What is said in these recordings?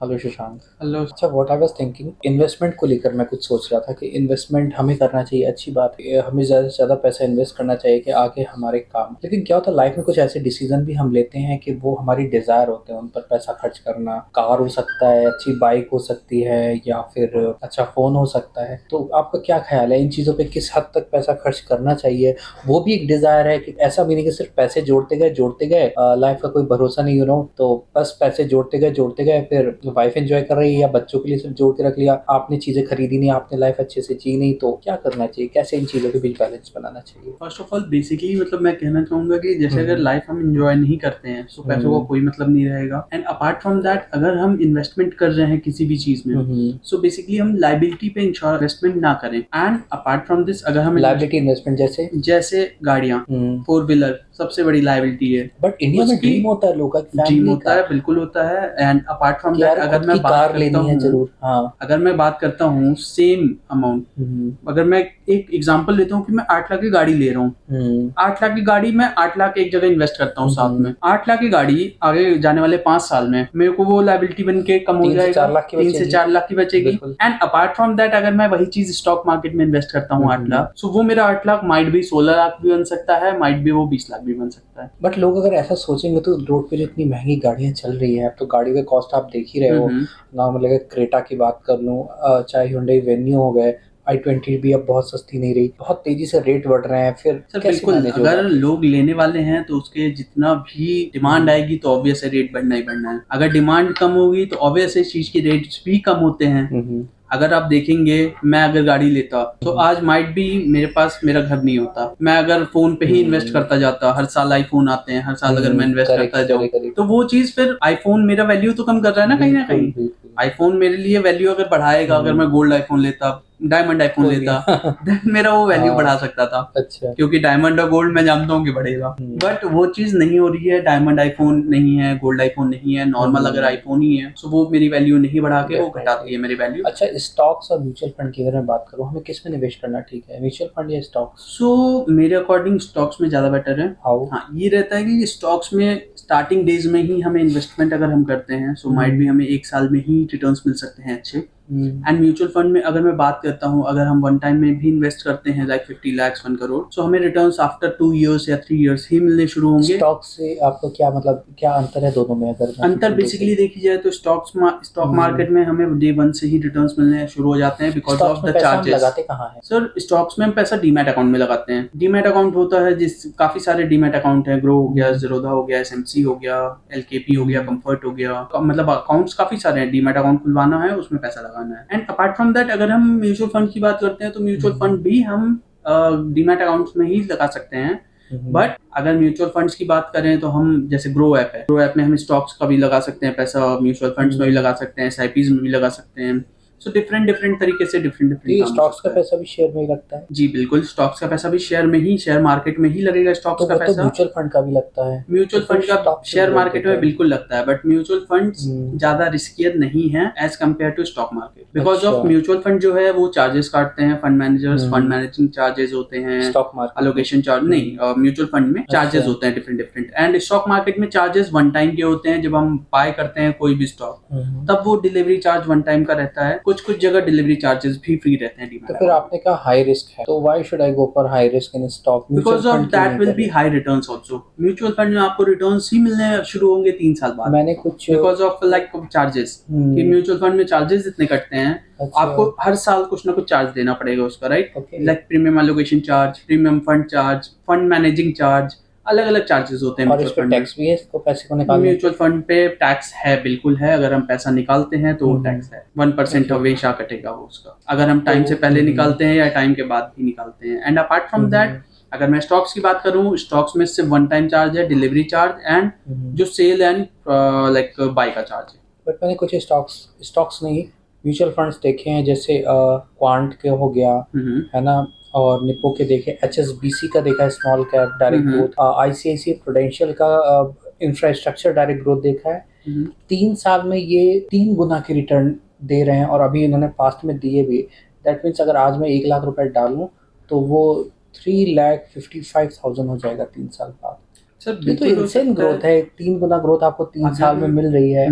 Hello Shashank. Hello. अच्छा, what I was thinking, investment को लेकर मैं कुछ सोच रहा था कि इन्वेस्टमेंट हमें करना चाहिए, अच्छी बात है, हमें ज़्यादा से ज़्यादा पैसा इन्वेस्ट करना चाहिए कि आगे हमारे काम। लेकिन क्या होता है लाइफ में कुछ ऐसे डिसीजन भी हम लेते हैं कि वो हमारी डिज़ायर होते हैं, उन पर पैसा खर्च करना। कार हो सकता है, अच्छी बाइक हो सकती है, या फिर अच्छा फ़ोन हो सकता है। तो आपका क्या ख्याल है इन चीज़ों पर, किस हद तक पैसा खर्च करना चाहिए? वो भी एक डिज़ायर है कि ऐसा भी नहीं कि सिर्फ पैसे जोड़ते गए, लाइफ का कोई भरोसा नहीं, तो बस पैसे जोड़ते गए, फिर वाइफ एंजॉय कर रही है या बच्चों के लिए सिर्फ जोड़ के रख लिया, आपने चीजें खरीदी नहीं, आपने लाइफ अच्छे से जी नहीं। तो क्या करना चाहिए, कैसे इन चीजों के बीच बैलेंस बनाना चाहिए? फर्स्ट ऑफ ऑल बेसिकली मतलब मैं कहना चाहूंगा कि जैसे अगर हम्म। लाइफ हम एंजॉय नहीं करते हैं तो पैसों का हम्म। कोई मतलब नहीं रहेगा। एंड अपार्ट फ्रॉम दैट अगर हम इन्वेस्टमेंट कर रहे हैं किसी भी चीज में, हम्म। सो बेसिकली हम लाइबिलिटी पे इन्वेस्टमेंट ना करें। एंड अपार्ट फ्रॉम दिस अगर हम लाइबिलिटी इन्वेस्टमेंट जैसे? जैसे गाड़ियां, हम्म। 4 व्हीलर सबसे बड़ी लाइबिलिटी है। बट इंडिया में उसकी ड्रीम होता है लोगों की, ड्रीम फैमिली होता का, है, बिल्कुल होता है। एंड अपार्ट फ्रॉम कि दैट यार अगर खुद की मैं बात कार करता लेनी है हूँ, जरूर। हाँ। अगर मैं बात करता हूँ सेम अमाउंट, हम्म। अगर मैं एक एग्जांपल लेता हूँ कि मैं 8 लाख की गाड़ी ले रहा हूँ, हम्म। 8 लाख की गाड़ी में 8 लाख एक जगह इन्वेस्ट करता हूँ साथ हम्म। में, 8 लाख की गाड़ी आगे जाने वाले 5 साल में मेरे को वो लाइबिलिटी बन के कम हो तीन से जाएगा, चार लाख की 3 से 4 लाख की बचेगी। बिल्कुल। एंड अपार्ट फ्रॉम दैट अगर मैं वही चीज स्टॉक मार्केट में इन्वेस्ट करता हूँ 8 लाख, सो वो मेरा 8 लाख माइट भी 16 लाख भी बन सकता है, माइट भी वो 20 लाख भी बन सकता है। बट लोग अगर ऐसा सोचेंगे तो रोड पे जो इतनी महंगी गाड़ियां चल रही है, अब तो गाड़ियों के कॉस्ट आप देख ही रहे हो। हम्म। नॉर्मल अगर क्रेटा की बात कर लूँ, चाहे हुंडई वेन्यू हो गए, i20 भी अब बहुत सस्ती नहीं रही, बहुत तेजी से रेट बढ़ रहे हैं, फिर सर कैसे बिल्कुल, मैनेज होगा अगर आखिर? लोग लेने वाले हैं तो उसके जितना भी डिमांड आएगी तो ऑब्वियस है रेट बढ़ना ही बढ़ना है। अगर डिमांड कम होगी तो ऑब्वियस है इस चीज के रेट्स भी कम होते हैं। हम्म। अगर आप देखेंगे, मैं अगर गाड़ी लेता तो आज माइट भी मेरे पास मेरा घर नहीं होता, मैं अगर फोन पे ही इन्वेस्ट करता जाता, हर साल आईफोन आते हैं, हर साल अगर मैं इन्वेस्ट करेक्ट करता जाऊं, करेक्ट। तो वो चीज फिर आईफोन मेरा वैल्यू तो कम कर रहा है ना कहीं ना बिल्कुल कहीं। बिल्कुल। आईफोन मेरे लिए वैल्यू अगर बढ़ाएगा, अगर मैं गोल्ड आईफोन लेता, डायमंड आईफोन कोई भी। लेता, देन मेरा वो वैल्यू हाँ। बढ़ा सकता था, अच्छा। क्योंकि डायमंड और गोल्ड मैं जानता हूँ कि बढ़ेगा। बट वो चीज नहीं हो रही है, डायमंड आईफोन नहीं है, गोल्ड आईफोन नहीं है, नॉर्मल अगर आईफोन ही है, तो वो मेरी वैल्यू नहीं बढ़ा के वो घटाती है मेरी वैल्यू। अच्छा, स्टॉक्स और म्यूचुअल फंड की अगर मैं बात करूँ, हमें किस में निवेश करना ठीक है, म्यूचुअल फंड या स्टॉक्स? सो मेरे अकॉर्डिंग स्टॉक्स में ज्यादा बेटर है। हाउ? हाँ, ये रहता है कि स्टॉक्स में स्टार्टिंग डेज में ही हमें इन्वेस्टमेंट अगर हम करते हैं सो माइट भी हमें 1 साल में ही रिटर्न्स मिल सकते हैं अच्छे। एंड म्यूचुअल फंड में अगर मैं बात करता हूँ, अगर हम वन टाइम में भी इन्वेस्ट करते हैं लाइक 50 लाख 1 करोड़, सो हमें रिटर्न्स आफ्टर 2 इयर्स या 3 इयर्स ही मिलने शुरू होंगे। स्टॉक से आपको क्या मतलब, क्या अंतर है दोनों में, अगर मैं अंतर पूछूं बेसिकली जैसे? देखी जाए तो स्टॉक मार्केट में हमें डे वन से ही रिटर्न्स मिलने शुरू हो जाते हैं बिकॉज स्टॉक्स ऑफ में द पैसा हम चार्जेस। लगाते कहाँ है? सर स्टॉक्स में हम पैसा डीमैट अकाउंट में लगाते हैं। डीमैट अकाउंट होता है जिस काफी सारे डीमैट अकाउंट है, ग्रो हो गया, जीरोधा हो गया, एसएमसी हो गया, एलकेपी हो गया, कंफर्ट हो गया, मतलब अकाउंट्स काफी सारे हैं। डीमैट अकाउंट खुलवाना है, उसमें पैसा लगाना है। एंड अपार्ट फ्रॉम दैट अगर हम म्यूचुअल फंड की बात करते हैं तो म्यूचुअल फंड भी हम डीमैट अकाउंट्स में ही लगा सकते हैं। बट अगर म्यूचुअल फंड्स की बात करें तो हम जैसे ग्रो ऐप है, ग्रो ऐप में हम स्टॉक्स का भी लगा सकते हैं पैसा, म्यूचुअल फंड्स में भी लगा सकते हैं, एसआईपीज में भी लगा सकते हैं। सो डिफरेंट डिफरेंट तरीके से डिफरेंट तो डिफरेंट ये काम हो स्टॉक्स का सकता है। पैसा भी शेयर में ही लगता है? जी बिल्कुल, स्टॉक्स का पैसा भी शेयर में ही, शेयर मार्केट में ही लगेगा स्टॉक्स तो का वो तो पैसा। म्यूचुअल फंड का भी लगता है, तो म्यूचुअल फिर फंड का स्टॉक क्यों शेयर बोल मार्केट देते में हैं? बिल्कुल लगता है, बट म्यूचुअल फंड्स हम्म। ज्यादा रिस्कियर नहीं है as compared to stock market, because अच्छा। ऑफ म्यूचुअल फंड जो है वो चार्जेस काटते हैं fund managers, fund hmm. Managing charges होते हैं, स्टॉक मार्केट में? अलोकेशन चार्ज नहीं, म्यूचुअल फंड में चार्जेस अच्छा। होते हैं different different. And stock market में चार्जेस वन टाइम के होते हैं, जब हम बाय करते हैं कोई भी स्टॉक तब वो डिलीवरी चार्ज वन टाइम का रहता है, कुछ कुछ जगह डिलीवरी चार्जेस भी फ्री रहते हैं तो डीमैट फिर अकाउंट में। आपने कहा हाई रिस्क है, तो why should I go for high risk in stock, mutual because of fund क्यों दैट नहीं विल बी करे? High returns also. Mutual fund में आपको रिटर्न्स ही मिलने शुरू होंगे 3 साल बाद, मैंने कुछ बिकॉज ऑफ लाइक चार्जेस, कि म्यूचुअल फंड में चार्जेस इतने कटते हैं। अच्छा। आपको हर साल कुछ ना कुछ चार्ज देना पड़ेगा उसका, right? Okay. Like premium allocation charge, premium fund charge, fund managing charge, अलग अलग चार्जेस होते हैं और इस म्यूचुअल पे फंड में। टैक्स भी है, इसको पैसे को निकालने पे? म्यूचुअल फंड पे टैक्स है, बिल्कुल है। अगर हम पैसा निकालते हैं तो टैक्स है, 1% ओके। हमेशा कटेगा वो उसका, अगर हम टाइम तो से पहले निकालते हैं या टाइम के बाद भी निकालते हैं। एंड अपार्ट फ्रॉम दैट अगर मैं स्टॉक्स की बात करूं, स्टॉक्स में सिर्फ वन टाइम चार्ज है, डिलीवरी चार्ज एंड जो सेल एंड लाइक बाय का चार्ज है। बट मैंने कुछ स्टॉक्स नहीं, म्यूचुअल फंड्स देखे हैं, जैसे क्वांट के हो गया, है ना, और निप्पो के देखे, एचएसबीसी का देखा है, small cap direct growth, ICICI prudential का इंफ्रास्ट्रक्चर डायरेक्ट ग्रोथ देखा है। 3 साल में ये 3 गुना की रिटर्न दे रहे हैं, और अभी इन्होंने पास्ट में दिए भी। दैट मीन्स अगर आज मैं 1 लाख रुपए डालूं तो वो 3,55,000 हो जाएगा 3 साल बाद। सर ये तो बिल्कुल हो इंसेन सकता ग्रोथ है, 3 गुना ग्रोथ आपको 3 साल में मिल रही है,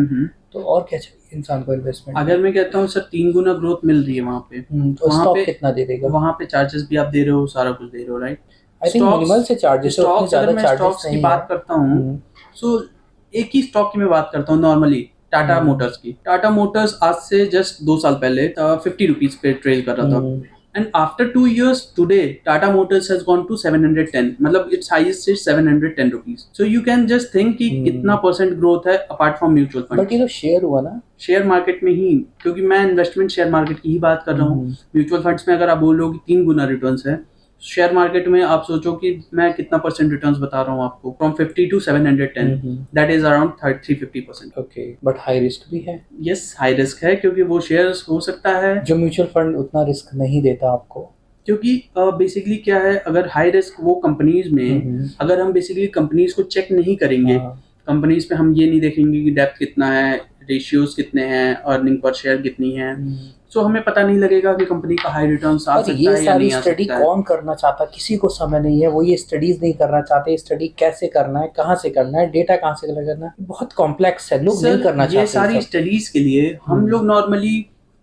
तो और क्या चाहिए? इंसान को इन्वेस्टमेंट? अगर मैं कहता हूँ सर 3 गुना ग्रोथ मिल रही है वहाँ पे, तो वहाँ स्टॉक पे कितना दे देगा? वहाँ पे चार्जेस भी आप दे रहे हो, सारा कुछ दे रहे हो, राइट? आई थिंक मिनिमल से चार्जेस है, उतने स्टॉक्स अगर ज़्यादा मैं चार्जेस स्टॉक्स की नहीं बात है। करता हूँ, हम्म, सो एक ही स्टॉक की मैं बात करता हूँ नॉर्मली, टाटा मोटर्स की। टाटा मोटर्स आज से जस्ट 2 साल पहले 50 रुपीज पे ट्रेल कर रहा था, and after 2 years today Tata motors has gone to 710, मतलब it's highest is 710 rupees. So you can just think कि कितना परसेंट ग्रोथ है apart from mutual fund. But ये तो शेयर हुआ ना? शेयर मार्केट में ही, क्योंकि मैं इन्वेस्टमेंट शेयर मार्केट की ही बात कर रहा हूँ। म्यूचुअल फंड्स में अगर आप बोल रहे हो कि 3 गुना रिटर्न्स है, शेयर मार्केट में आप सोचो कि मैं कितना परसेंट रिटर्न्स बता रहा हूँ आपको, from 50 to 710, that is around 350%। Okay, but high risk भी है। यस, हाई रिस्क है, क्योंकि वो शेयर्स हो सकता है, जो म्यूचुअल फंड उतना रिस्क नहीं देता आपको। क्योंकि बेसिकली क्या है, अगर हाई रिस्क वो कंपनीज में, अगर हम बेसिकली कंपनीज को चेक नहीं करेंगे, कंपनीज पे हम ये नहीं देखेंगे कि डेप्थ कितना है, रेशियोज कितने हैं, अर्निंग पर शेयर कितनी है, सो हमें पता नहीं लगेगा कि कंपनी का हाई रिटर्न्स आ सकता है या नहीं आ सकता है। ये सारी स्टडी कौन करना चाहता? किसी को समय नहीं है, वो ये स्टडीज नहीं करना चाहते। स्टडी कैसे करना है, कहाँ से करना है, डेटा कहाँ से कलेक्ट करना है, बहुत कॉम्प्लेक्स है, लोग नहीं करना चाहते। ये सारी स्टडीज के लिए हम लोग नॉर्मली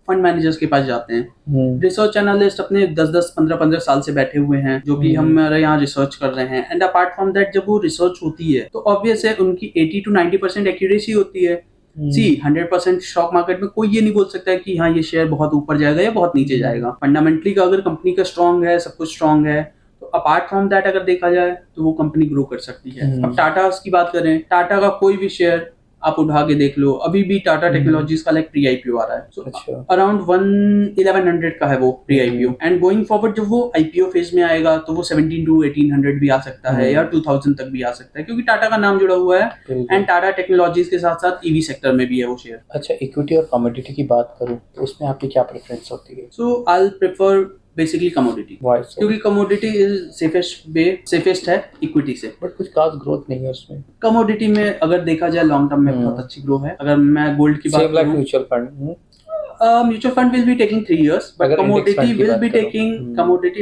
फंड मैनेजर्स के पास जाते हैं, रिसर्च एनालिस्ट अपने 10-10, 15-15 साल से बैठे हुए हैं, जो कि हमारे यहाँ रिसर्च कर रहे हैं। एंड अपार्ट फ्रॉम दैट, जब वो रिसर्च होती है तो ऑब्वियस है उनकी 80 to 90% एक्यूरेसी होती है। 100% स्टॉक मार्केट में कोई ये नहीं बोल सकता है कि हाँ ये शेयर बहुत ऊपर जाएगा या बहुत नीचे जाएगा। फंडामेंटली का अगर कंपनी का स्ट्रांग है, सब कुछ स्ट्रांग है, तो अपार्ट फ्रॉम दैट अगर देखा जाए तो वो कंपनी ग्रो कर सकती है। अब टाटा की बात करें, टाटा का कोई भी शेयर आप उठा के देख लो, अभी भी टाटा टेक्नोलॉजीज का लाइक प्री आईपीओ आ रहा है, सो अराउंड 1100 का है वो pre IPO, and going forward जब वो आईपीओ फेज में आएगा तो वो 17 to 1800 भी आ सकता है, या 2000 तक भी आ सकता है, क्योंकि टाटा का नाम जुड़ा हुआ है, एंड टाटा टेक्नोलॉजीज के साथ साथ ईवी सेक्टर में भी है वो शेयर। अच्छा, इक्विटी और कमोडिटी की बात करूं तो उसमें आपकी क्या प्रेफरेंस होती है? सो आई प्रेफर बेसिकली कमोडिटी, क्योंकि कमोडिटी इज सेफेस्ट है इक्विटी से, बट कुछ खास ग्रोथ नहीं है उसमें। कमोडिटी में अगर देखा जाए लॉन्ग टर्म में बहुत अच्छी ग्रो है। अगर मैं गोल्ड की बात करूं, mutual fund, mutual fund will be taking 3 years, but commodity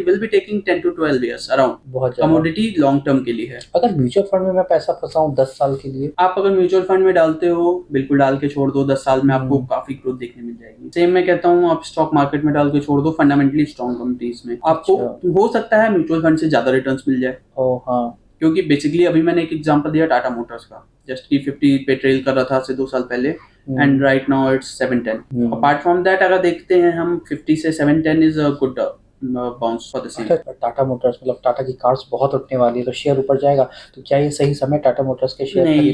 will be taking 10 to 12 years around। बहुत कमोडिटी लॉन्ग टर्म के लिए है। अगर म्यूचुअल फंड में मैं पैसा फंसाऊं 10 साल के लिए, आप अगर म्यूचुअल फंड में डालते हो, बिल्कुल डाल के छोड़ दो, 10 साल में आपको काफी ग्रोथ देखने मिल जाएगी। सेम मैं कहता हूँ आप स्टॉक मार्केट में डाल के छोड़ दो, फंडामेंटली स्ट्रॉन्ग कंपनीज में आपको हो सकता है म्यूचुअल फंड से ज्यादा रिटर्न्स मिल जाए। हाँ, क्योंकि बेसिकली अभी मैंने एक एग्जांपल दिया टाटा मोटर्स का, जस्ट की 50 पे ट्रेल कर रहा था से 2 साल पहले, and right now it's 710। Apart from that अगर देखते हैं हम, 50 से 710 is a good bounce for the same. Tata Motors, मतलब टाटा की कार्स बहुत उठने वाली है तो शेयर ऊपर जाएगा, तो क्या ये सही समय टाटा मोटर्स के शेयर नहीं,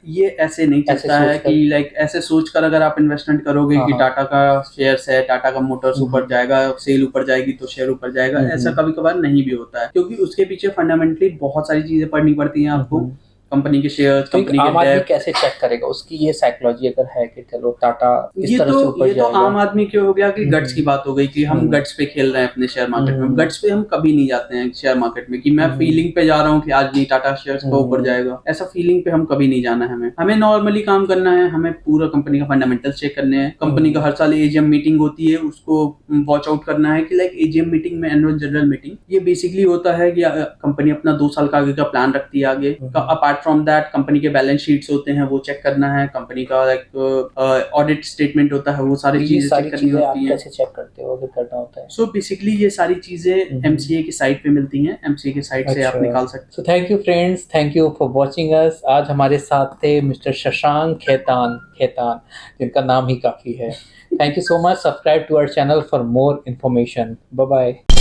ये ऐसे नहीं चलता है कि लाइक ऐसे सोचकर अगर आप इन्वेस्टमेंट करोगे कि टाटा का शेयर्स है, टाटा का मोटर्स ऊपर जाएगा, सेल ऊपर जाएगी तो शेयर ऊपर जाएगा, ऐसा कभी कभार नहीं भी होता है, क्योंकि उसके पीछे फंडामेंटली बहुत सारी चीजें पढ़नी पड़ती हैं आपको। कंपनी के शेयर्स, कंपनी के डेट, कैसे चेक करेगा उसकी ये साइकोलॉजी अगर है कि चलो टाटा इस तरह से ऊपर जाएगा। ये तो आम आदमी के हो गया कि गट्स की बात हो गई कि हम गट्स पे खेल रहे हैं अपने शेयर मार्केट में। गट्स पे हम कभी नहीं जाते हैं शेयर मार्केट में कि मैं फीलिंग पे जा रहा हूँ कि आज नहीं टाटा शेयर्स का ऊपर जाएगा, ऐसा फीलिंग पे हम कभी नहीं जाना है। हमें नॉर्मली काम करना है, हमें पूरा कंपनी का फंडामेंटल्स चेक करने हैं। कंपनी का हर साल एजीएम मीटिंग होती है, उसको वॉच आउट करना है कि लाइक एजीएम मीटिंग में, एनुअल जनरल मीटिंग, ये बेसिकली होता है कि कंपनी अपना 2 साल का आगे का प्लान रखती है आगे। अपार्ट फ्रॉम दैट कंपनी के बैलेंस शीट्स होते हैं, वो चेक करना है। कंपनी का लाइक ऑडिट स्टेटमेंट होता है, वो सारी चीजें चेक करनी होती है। कैसे चेक करते हो, अगर करना होता है? सो बेसिकली ये सारी चीजें एमसीए की साइट पे मिलती हैं, एमसीए की साइट से आप निकाल सकते हैं। So thank you friends, thank you for watching us. आज हमारे साथ थे मिस्टर शशांक खेतान, जिनका नाम ही काफी है। Thank you so much. Subscribe to our channel for more information. Bye bye.